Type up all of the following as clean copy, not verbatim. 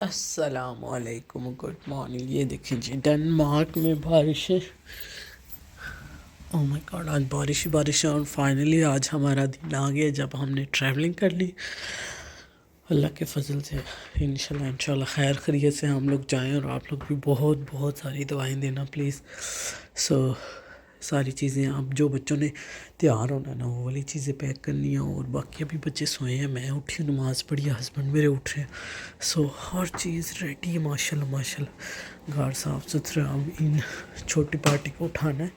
अस्सलामुअलैकुम, good morning. ये देखिए जी, डेनमार्क में बारिश है। ओह माय गॉड, आज बारिश ही बारिश है। और फाइनली आज हमारा दिन आ गया जब हमने ट्रैवलिंग कर ली। अल्लाह के फजल से इंशाल्लाह खैर खैरियत से हम लोग जाएं। और आप लोग भी बहुत बहुत सारी दवाएं देना प्लीज़। सारी चीज़ें आप जो बच्चों ने तैयार होना ना वो वाली चीज़ें पैक करनी है। और बाकी अभी बच्चे सोए हैं, मैं उठी, नमाज़ पढ़ी, हस्बैंड मेरे उठ रहे हैं। हर चीज़ रेडी है माशाल्लाह माशाल्लाह। घर साफ़ सुथरा। अब इन छोटी पार्टी को उठाना है।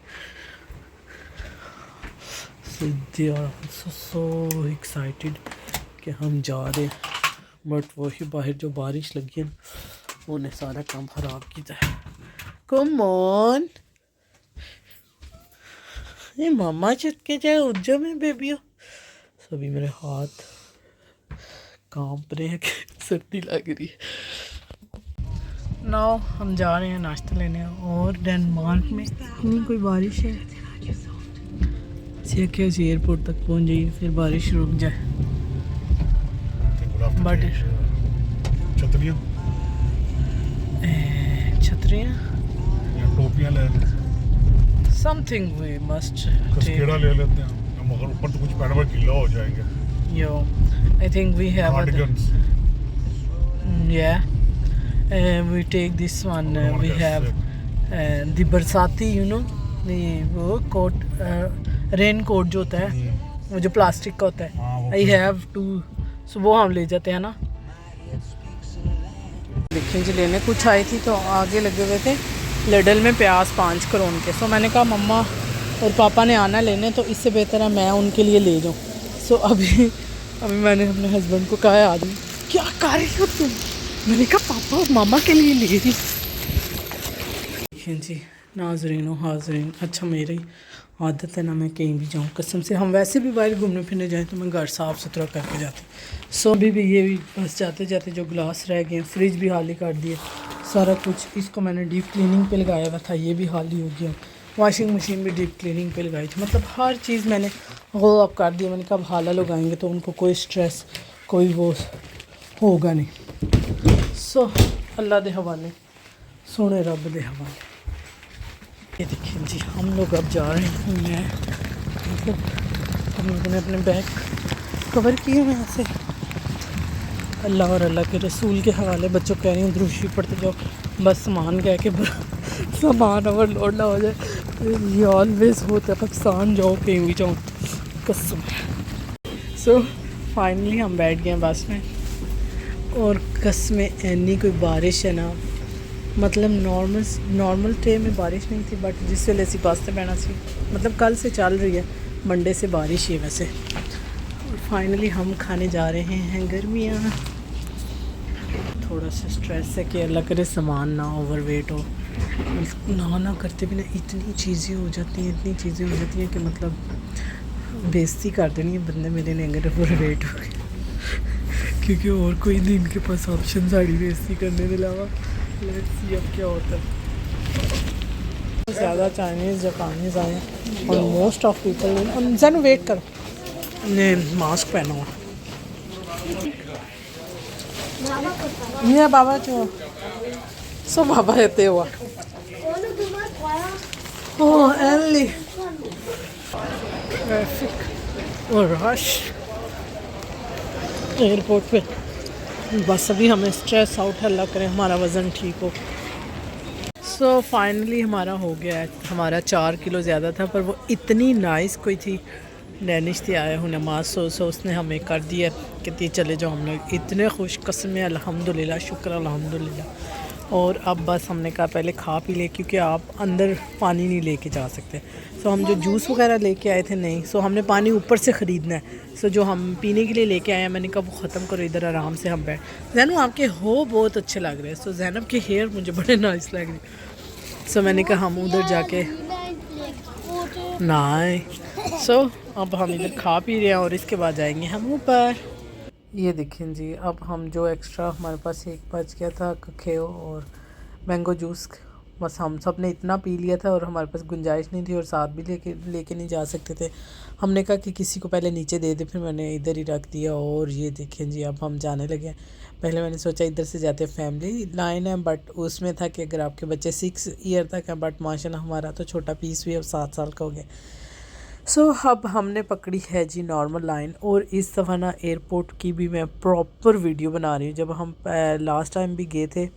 दे आर सो एक्साइटेड कि हम जा रहे हैं। बट वही बाहर जो बारिश लगी है उन्हें सारा काम ख़राब किया है। कम ऑन, ये मामा चुटके जाए उज्जो में बेबी हो। सभी मेरे हाथ कांप रहे हैं कि सर्दी लग रही है। नाउ हम जा रहे हैं नाश्ता लेने। और डेनमार्क में इतनी कोई बारिश है, सीखे उसी एयरपोर्ट तक पहुंच जाइए फिर बारिश रुक जाए। बट छतरियाँ टोपियाँ ले लें, समथिंग वी मस्ट कस्केड़ा ले लेते हैं, मगर ऊपर तो कुछ पैर में गीला हो जाएंगे। Yo I think we have cardigans, we take this one, we have the बरसाती वो कोट, रेन कोट जो होता है वो जो प्लास्टिक का होता है। आई हैव टू, सो वो हम ले जाते हैं ना। देखिए जी, लेने कुछ आई थी तो आगे लगे हुए थे लिडल में प्याज 5 करोड़ के। सो मैंने कहा मम्मा और पापा ने आना लेने, तो इससे बेहतर है मैं उनके लिए ले जाऊँ। सो अभी मैंने अपने हस्बैंड को कहा, आदमी क्या कर रही हो तुम? मैंने कहा पापा और मामा के लिए ले रही। देखिए जी नाज़रीन व हाज़रीन, अच्छा मेरी आदत है ना, मैं कहीं भी जाऊँ कसम से, हम वैसे भी बाहर घूमने फिरने जाएँ तो मैं घर साफ़ सुथरा करके जाती। सो अभी भी ये भी बस जाते जाते जो गिलास रह गए, फ्रिज भी हाल ही कर दिए, सारा कुछ। इसको मैंने डीप क्लीनिंग पे लगाया हुआ था, ये भी हाल ही हो गया। वॉशिंग मशीन भी डीप क्लीनिंग पे लगाई थी। मतलब हर चीज़ मैंने गो अप कर दिया। मैंने कहा अब हाला लगाएंगे तो उनको कोई स्ट्रेस, कोई वो होगा नहीं। सो अल्लाह दे हवाले, सोने रब दे हवाले। ये देखिए जी, हम लोग अब जा रहे हैं। मैं मतलब हम लोगों ने अपने बैग कवर किए हुए हैं ऐसे, अल्लाह और अल्लाह के रसूल के हवाले। बच्चों कह रही हूँ द्रुशी पढ़ते जाओ, बस सामान कह के सामान ओवरलोड ना हो जाए। ये ऑलवेज होता है, पाकिस्तान जाओ कहीं भी जाओ कसम। सो फाइनली हम बैठ गए बस में। और कसम इतनी कोई बारिश है ना, मतलब नॉर्मल डे में बारिश नहीं थी, बट जिस वेले से पास्ते पैना सी, मतलब कल से चल रही है, मंडे से बारिश ही वैसे। और फाइनली हम खाने जा रहे हैं गर्मियाँ। थोड़ा सा स्ट्रेस है कि अल्लाह करे सामान ना ओवरवेट हो। ना करते भी ना इतनी चीज़ें हो जाती हैं कि मतलब बेइज्जती कर देनी है बंदे मेरे ने अगर ओवरवेट हो गया। क्योंकि और कोई नहीं इनके पास ऑप्शन साड़ी बेइज्जती करने के अलावा। लेट्स सी अब क्या होता है। ज़्यादा चाइनीज़ जापानीज़ आए और मोस्ट ऑफ पीपल जन वेट करो ने मास्क पहना हुआ। ये बाबा जो सो बाबा रहते हुआ ओह एली ट्रैफिक और रश एयरपोर्ट पे। बस अभी हमें स्ट्रेस आउट, अल्लाह करें हमारा वज़न ठीक हो। सो फाइनली हमारा हो गया है। हमारा 4 किलो ज़्यादा था, पर वो इतनी नाइस कोई थी, डैनिश थी आया हूँ नमाज, सो उसने हमें कर दिया कि चले जाओ। हम लोग इतने खुश, कसम अल्हम्दुलिल्लाह, शुक्र अल्हम्दुलिल्लाह। और अब बस हमने कहा पहले खा पी ले, क्योंकि आप अंदर पानी नहीं लेके जा सकते। सो हम जो जूस वगैरह लेके आए थे नहीं, सो हमने पानी ऊपर से ख़रीदना है। सो जो हम पीने के लिए लेके आए हैं, मैंने कहा वो ख़त्म करो, इधर आराम से हम बैठ। जैनू आपके हो बहुत अच्छे लग रहे हैं। सो जैनब के हेयर मुझे बड़े नाइस लग रहे। सो मैंने कहा हम उधर जाके नाई। सो अब हम इधर खा पी रहे हैं और इसके बाद जाएंगे हम ऊपर। ये देखें जी, अब हम जो एक्स्ट्रा हमारे पास एक बच गया था कखेओ और मैंगो जूस, बस हम सब ने इतना पी लिया था और हमारे पास गुंजाइश नहीं थी और साथ भी लेके नहीं जा सकते थे। हमने कहा कि किसी को पहले नीचे दे दे, फिर मैंने इधर ही रख दिया। और ये देखें जी, अब हम जाने लगे। पहले मैंने सोचा इधर से जाते, फैमिली लाइन है, बट उसमें था कि अगर आपके बच्चे 6 ईयर तक हैं, बट माशाल्लाह हमारा तो छोटा पीस भी अब 7 साल का हो गया। सो अब हमने पकड़ी है जी नॉर्मल लाइन। और इस दफ़ा ना एयरपोर्ट की भी मैं प्रॉपर वीडियो बना रही हूँ। जब हम लास्ट टाइम भी गए थे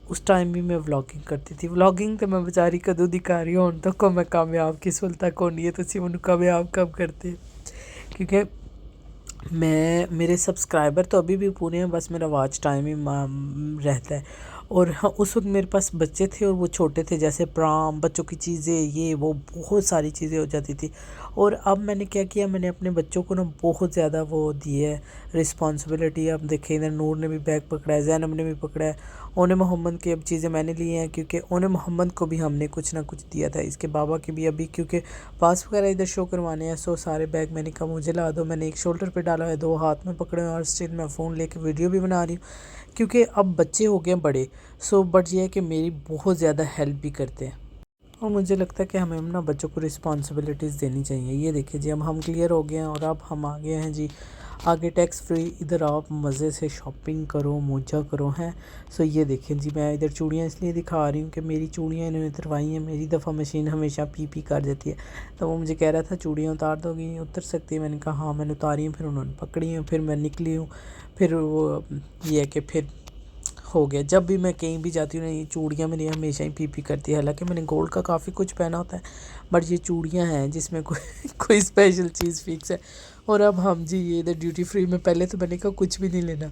उस टाइम भी मैं व्लॉगिंग करती थी। व्लॉगिंग तो मैं बेचारी कदों दिखा रही हूँ, हुण तक मैं कामयाब किस वेले तक होनी है, तुसीं मैनूं कामयाब कब करते। क्योंकि मेरे सब्सक्राइबर तो अभी भी पूरे हैं, बस मेरा वॉच टाइम ही रहता है। और हाँ, उस वक्त मेरे पास बच्चे थे और वो छोटे थे, जैसे प्राम, बच्चों की चीज़ें, ये वो बहुत सारी चीज़ें हो जाती थी। और अब मैंने क्या किया, मैंने अपने बच्चों को ना बहुत ज़्यादा वो दी है रिस्पॉन्सिबिलिटी। अब देखें, इधर नूर ने भी बैग पकड़ा है, ज़ैनब ने भी पकड़ा है, ओने मोहम्मद की अब चीज़ें मैंने ली हैं, क्योंकि ओने मोहम्मद को भी हमने कुछ ना कुछ दिया था, इसके बाबा की भी अभी, क्योंकि पास वगैरह इधर शो करवाने हैं। सो सारे बैग मैंने कहा मुझे ला दो। मैंने एक शोल्डर पे डाला है, 2 हाथ में पकड़े और स्टिल मैं फ़ोन लेके वीडियो भी बना रही हूँ, क्योंकि अब बच्चे हो गए बड़े। सो बट ये है कि मेरी बहुत ज़्यादा हेल्प भी करते हैं और मुझे लगता है कि हमें ना बच्चों को रिस्पॉन्सिबिलिटीज़ देनी चाहिए। ये देखिए जी, अब हम क्लियर हो गए हैं और अब हम आ गए हैं जी आगे टैक्स फ्री। इधर आप मज़े से शॉपिंग करो, मौजा करो हैं। सो ये देखें जी, मैं इधर चूड़ियाँ इसलिए दिखा रही हूँ कि मेरी चूड़ियाँ इन्होंने उतरवाई हैं। मेरी दफ़ा मशीन हमेशा पी कर देती है, तो वो मुझे कह रहा था चूड़ियाँ उतार दोगी, उतर सकती है। मैंने कहा हाँ, मैंने उतारी हैं। फिर उन्होंने पकड़ी हैं, फिर मैं निकली हूँ। फिर वो ये है कि फिर हो गया। जब भी मैं कहीं भी जाती हूँ ना, ये चूड़ियाँ मेरी हमेशा ही पी करती है। हालांकि मैंने गोल्ड का काफ़ी कुछ पहना होता है, बट ये चूड़ियाँ हैं जिसमें कोई स्पेशल चीज़ फिक्स है। और अब हम जी ये इधर ड्यूटी फ्री में, पहले तो मैंने कहा कुछ भी नहीं लेना,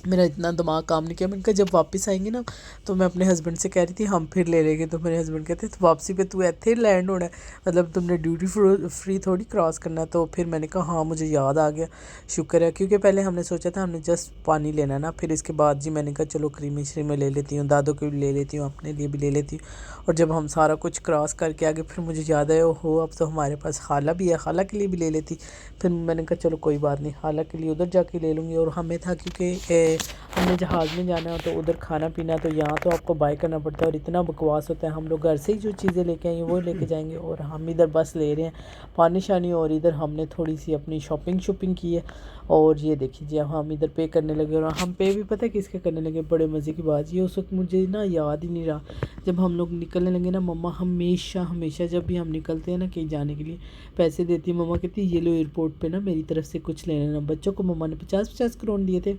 मेरा इतना दिमाग काम नहीं किया। मैंने कहा जब वापस आएंगे ना, तो मैं अपने हस्बैंड से कह रही थी हम फिर ले लेंगे, तो मेरे हस्बैंड कहते तो वापसी पे तू ऐसे लैंड होना है, मतलब तुमने ड्यूटी फ्री थोड़ी क्रॉस करना। तो फिर मैंने कहा हाँ, मुझे याद आ गया, शुक्र है। क्योंकि पहले हमने सोचा था हमने जस्ट पानी लेना ना, फिर इसके बाद जी मैंने कहा चलो क्रीमी श्रीमी ले लेती हूँ, दादों के भी ले लेती हूँ, अपने लिए भी ले लेती हूँ। और जब हम सारा कुछ क्रॉस करके आगे, फिर मुझे याद आया हो अब तो हमारे पास खाला भी है, खाला के लिए भी ले लेती। फिर मैंने कहा चलो कोई बात नहीं, खाला के लिए उधर जाके ले लूँगी। और हमें था क्योंकि हमने जहाज़ में जाना हो तो उधर खाना पीना तो यहाँ तो आपको बाय करना पड़ता है और इतना बकवास होता है। हम लोग घर से ही जो चीज़ें लेके आएंगे वो लेके जाएंगे, और हम इधर बस ले रहे हैं पानी शानी। और इधर हमने थोड़ी सी अपनी शॉपिंग की है। और ये देखिए जी, हम इधर पे करने लगे, और हम पे भी पता है किसके करने लगे। बड़े मज़े की बात ये, उस वक्त मुझे ना याद ही नहीं रहा। जब हम लोग निकलने लगे ना, मम्मा हमेशा जब भी हम निकलते हैं ना कहीं जाने के लिए, पैसे देती है मम्मा, कहती है ये लो एयरपोर्ट पे ना मेरी तरफ से कुछ ले लेना। बच्चों को मम्मा ने 50-50 करोड़ दिए थे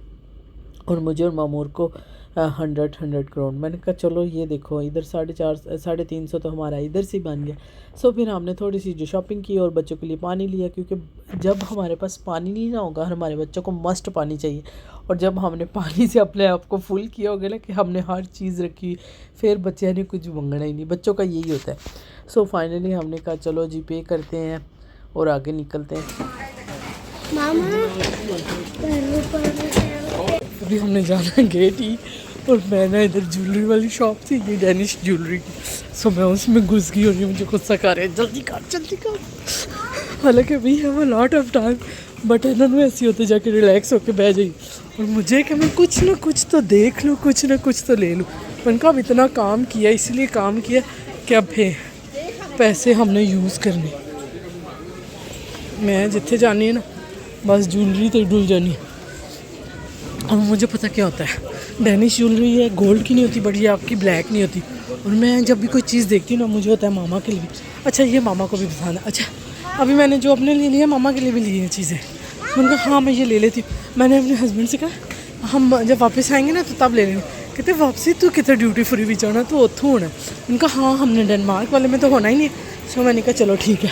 और मुझे और मामूर को 100 करोड़। मैंने कहा चलो ये देखो, इधर 350 तो हमारा इधर से बन गया। सो फिर हमने थोड़ी सी जो शॉपिंग की और बच्चों के लिए पानी लिया, क्योंकि जब हमारे पास पानी नहीं ना होगा, हमारे बच्चों को मस्ट पानी चाहिए। और जब हमने पानी से अपने आप को फुल किया होगा ना कि हमने हर चीज़ रखी, फिर बच्चे ने कुछ मंगना ही नहीं, बच्चों का यही होता है। सो फाइनली हमने कहा चलो जी पे करते हैं और आगे निकलते हैं। अभी हमने जाना गेट ही, और मैं ना इधर ज्वेलरी वाली शॉप थी, ये डेनिश ज्वेलरी की। सो मैं उसमें घुस गई और ये मुझे गुस्सा कर रहे हैं, जल्दी कर। हालांकि we have a lot of time, but इन्होंने ऐसे होते जाके रिलैक्स होके बैठ जाइए। और मुझे कि मैं कुछ ना कुछ तो देख लूँ, कुछ ना कुछ तो ले लूँ। मैंने कहा अब इतना काम किया, इसलिए काम किया कि अब पैसे हमने यूज़ करने। मैं जिथे जानी है ना, बस ज्वेलरी तो डुल जानी है। और मुझे पता क्या होता है, डेनिश ज्वेलरी है, गोल्ड की नहीं होती, बट ये आपकी ब्लैक नहीं होती। और मैं जब भी कोई चीज़ देखती हूँ ना, मुझे होता है मामा के लिए भी, अच्छा ये मामा को भी पसंद है। अच्छा अभी मैंने जो अपने लिए लिया, मामा के लिए भी ली हैं चीज़ें। मैंने कहा हाँ मैं ये ले लेती हूँ। मैंने अपने हस्बैंड से कहा हम जब वापस आएंगे ना तो तब ले लेंगे। कहते वापसी तू कितने ड्यूटी फ्री भी जाना, तो उतों होना। उनका हाँ हमने डेनमार्क वाले में तो होना ही नहीं। सो मैंने कहा चलो ठीक है।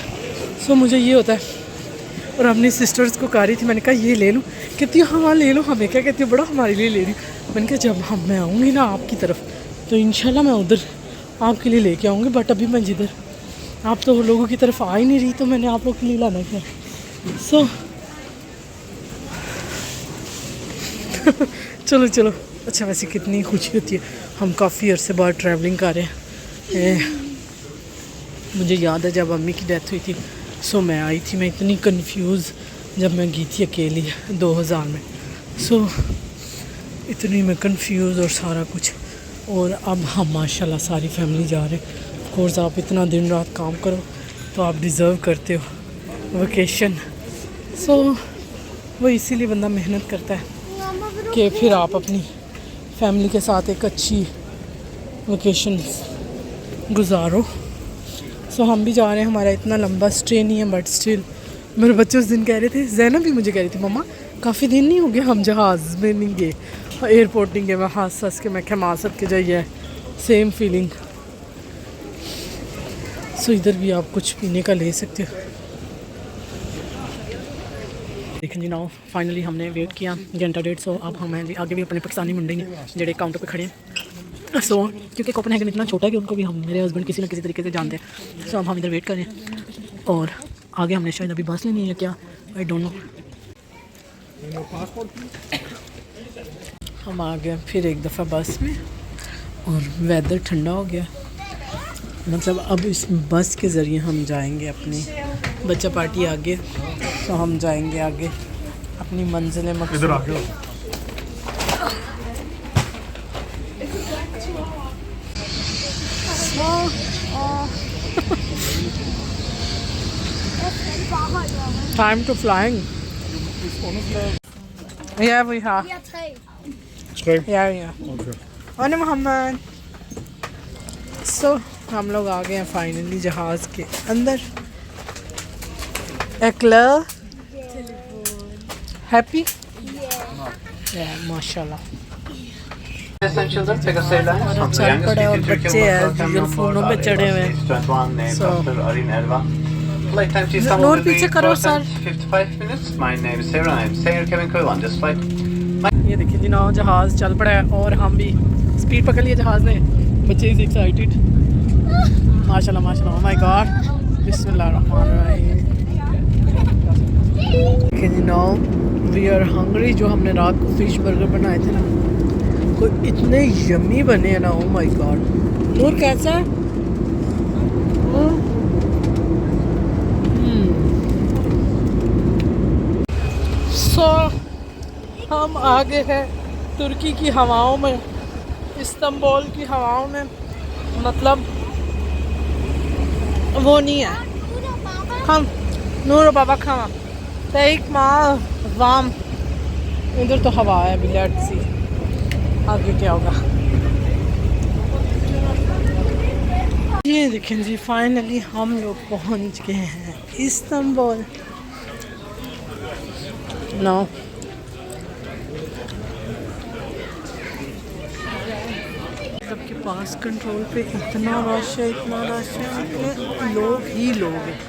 सो मुझे ये होता है। और अपनी सिस्टर्स को कह रही थी, मैंने कहा ये ले लूँ, कहती हाँ ले लो। हमें क्या कहती हो, बड़ा हमारे लिए ले रही हूँ। मैंने कहा जब मैं आऊँगी ना आपकी तरफ तो इंशाल्लाह मैं उधर आपके लिए लेके आऊँगी, बट अभी मैं जिधर आप तो लोगों की तरफ आ ही नहीं रही, तो मैंने आप लोग के लिए लाना क्या। सो चलो अच्छा, वैसे कितनी खुशी होती है, हम काफ़ी अर्से बाद ट्रैवलिंग कर रहे हैं। मुझे याद है जब अम्मी की डेथ हुई थी, सो मैं आई थी, मैं इतनी कंफ्यूज जब मैं गई थी अकेली 2000 में। सो इतनी मैं कंफ्यूज और सारा कुछ। और अब हम माशाल्लाह सारी फैमिली जा रहे हैं। कोर्स आप इतना दिन रात काम करो तो आप डिज़र्व करते हो वेकेशन। सो वो इसीलिए बंदा मेहनत करता है कि फिर आप अपनी फैमिली के साथ एक अच्छी वेकेशन गुजारो। सो हम भी जा रहे हैं, हमारा इतना लंबा स्टे नहीं है बट स्टिल मेरे बच्चे उस दिन कह रहे थे, ज़ैनब भी मुझे कह रही थी मम्मा काफ़ी दिन नहीं हो गया हम जहाज़ में नहीं गए, एयरपोर्ट नहीं गए। मैं हंस हंस के मैं क्या मासद के जाइए सेम फीलिंग। सो इधर भी आप कुछ पीने का ले सकते हो। देखें जी नाउ फाइनली हमने वेट किया घंटा डेढ़। सो अब हम हैं जी आगे भी अपने पाकिस्तानी मुंडे हैं जेडे काउंटर पे खड़े हैं। सो क्योंकि कोपेनहेगन इतना छोटा है कि उनको भी हम मेरे हस्बैंड किसी ना किसी तरीके से जानते हैं। सो अब हम इधर वेट करें और आगे हमने शायद अभी बस लेनी है क्या, आई डोंट नो। हम आ गए फिर एक दफ़ा बस में और वेदर ठंडा हो गया। मतलब अब इस बस के ज़रिए हम जाएंगे अपनी बच्चा पार्टी आगे। तो हम जाएंगे आगे अपनी मंजिल इधर आ गए टाइम टू फ्लाइंग। या वी हैव या ओने मोहम्मद। सो हम लोग आ गए हैं फाइनली जहाज़ के अंदर। एकला हैप्पी माशाल्लाह। हमारा चल पड़ा और बच्चे हैं फ़ोनों पे चढ़े हुए हैं। सो नूर पीछे करो सर। ये देखिए जी ना जहाज़ चल पड़ा है और हम भी स्पीड पकड़ लिए जहाज़ ने। बच्चे इज एक्साइटेड माशाल्लाह माशाल्लाह। ओह माय गॉड बिस्मिल्लाहिर्रहमानिर्रहीम। देखिए जी नाउ वी आर हंग्री। जो हमने रात को फिश बर्गर बनाए थे ना, कोई इतने यम्मी बने हैं ना, ओह माय गॉड। नूर कैसा है? सो हम आ गए हैं तुर्की की हवाओं में, इस्तांबुल की हवाओं में। मतलब वो नहीं है हम नूर बाबा खावा एक माँ वाम। इधर तो हवा है अभी, लेट्स सी आगे क्या होगा। ये देखें जी फाइनली हम लोग पहुंच गए हैं इस्तांबुल। नो सबके पास कंट्रोल पे इतना रश है, इतना रश है कि लोग ही लोग हैं।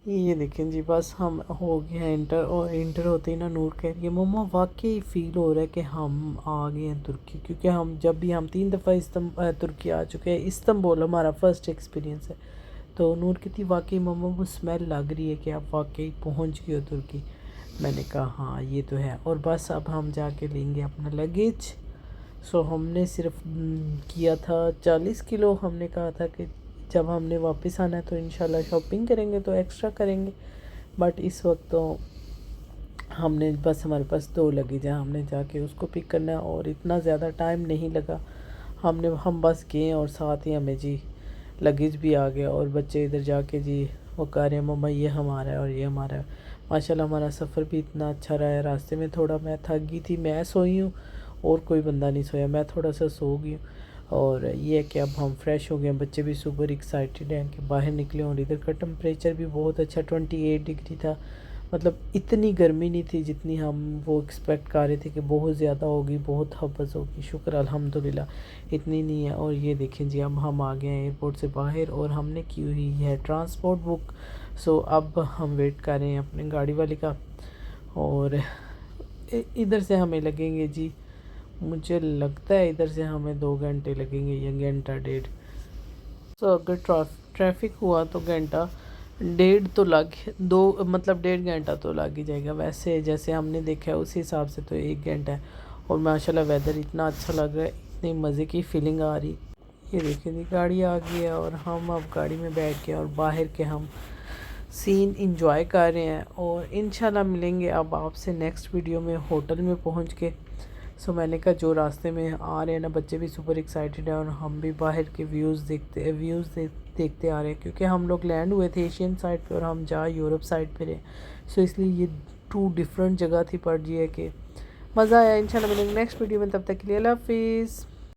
ये देखें जी बस हम हो गए हैं इंटर। और इंटर होते ही ना नूर कह रही है मम्मा वाकई फ़ील हो रहा है कि हम आ गए हैं तुर्की। क्योंकि हम जब भी हम 3 दफ़ा तुर्की आ चुके हैं, इस्तांबुल हमारा फ़र्स्ट एक्सपीरियंस है। तो नूर की थी वाकई मम्मा वो स्मेल लग रही है कि आप वाकई पहुंच गए हो तुर्की। मैंने कहा हाँ ये तो है। और बस अब हम जाके लेंगे अपना लगेज। सो हमने सिर्फ किया था 40 किलो। हमने कहा था कि जब हमने वापस आना है तो इंशाल्लाह शॉपिंग करेंगे तो एक्स्ट्रा करेंगे। बट इस वक्त तो हमने बस हमारे पास 2 लगेज हैं, हमने जाके उसको पिक करना है और इतना ज़्यादा टाइम नहीं लगा। हम बस गए और साथ ही हमें जी लगेज भी आ गया। और बच्चे इधर जाके जी वो कह रहे हैं मम्मा ये हमारा है और ये हमारा है। माशाल्लाह हमारा सफ़र भी इतना अच्छा रहा है। रास्ते में थोड़ा मैं थक गई थी, मैं सोई हूँ और कोई बंदा नहीं सोया, मैं थोड़ा सा सो गई हूँ। और ये है कि अब हम फ्रेश हो गए हैं। बच्चे भी सुपर एक्साइटेड हैं कि बाहर निकले। और इधर का टेम्परेचर भी बहुत अच्छा 28 डिग्री था। मतलब इतनी गर्मी नहीं थी जितनी हम वो एक्सपेक्ट कर रहे थे कि बहुत ज़्यादा होगी, बहुत हब्बस होगी। शुक्र अल्हम्दुलिल्लाह इतनी नहीं है। और ये देखें जी अब हम आ गए हैं एयरपोर्ट से बाहर और हमने की हुई है ट्रांसपोर्ट बुक। सो अब हम वेट कर रहे हैं अपने गाड़ी वाले का। और इधर से हमें लगेंगे जी, मुझे लगता है इधर से हमें 2 घंटे लगेंगे या घंटा डेढ़। तो अगर ट्रैफिक हुआ तो घंटा डेढ़ तो लग 2 मतलब 1.5 घंटा तो लग ही जाएगा। वैसे जैसे हमने देखा है उस हिसाब से तो 1 घंटा है। और माशाल्लाह वेदर इतना अच्छा लग रहा है, इतनी मज़े की फीलिंग आ रही। ये देखिए जी गाड़ी आ गई है और हम अब गाड़ी में बैठ के और बाहर के हम सीन इंजॉय कर रहे हैं। और इंशाल्लाह मिलेंगे अब आपसे नेक्स्ट वीडियो में होटल में पहुँच के। सो मैंने कहा जो रास्ते में आ रहे हैं ना बच्चे भी सुपर एक्साइटेड हैं और हम भी बाहर के व्यूज़ देखते आ रहे हैं, क्योंकि हम लोग लैंड हुए थे एशियन साइड पे और हम जहाँ यूरोप साइड पे रहे। सो इसलिए ये 2 डिफरेंट जगह थी पर ये है कि मज़ा आया। इंशाल्लाह मिलेंगे नेक्स्ट वीडियो में, तब तक के लिए अल्लाह हाफिज़।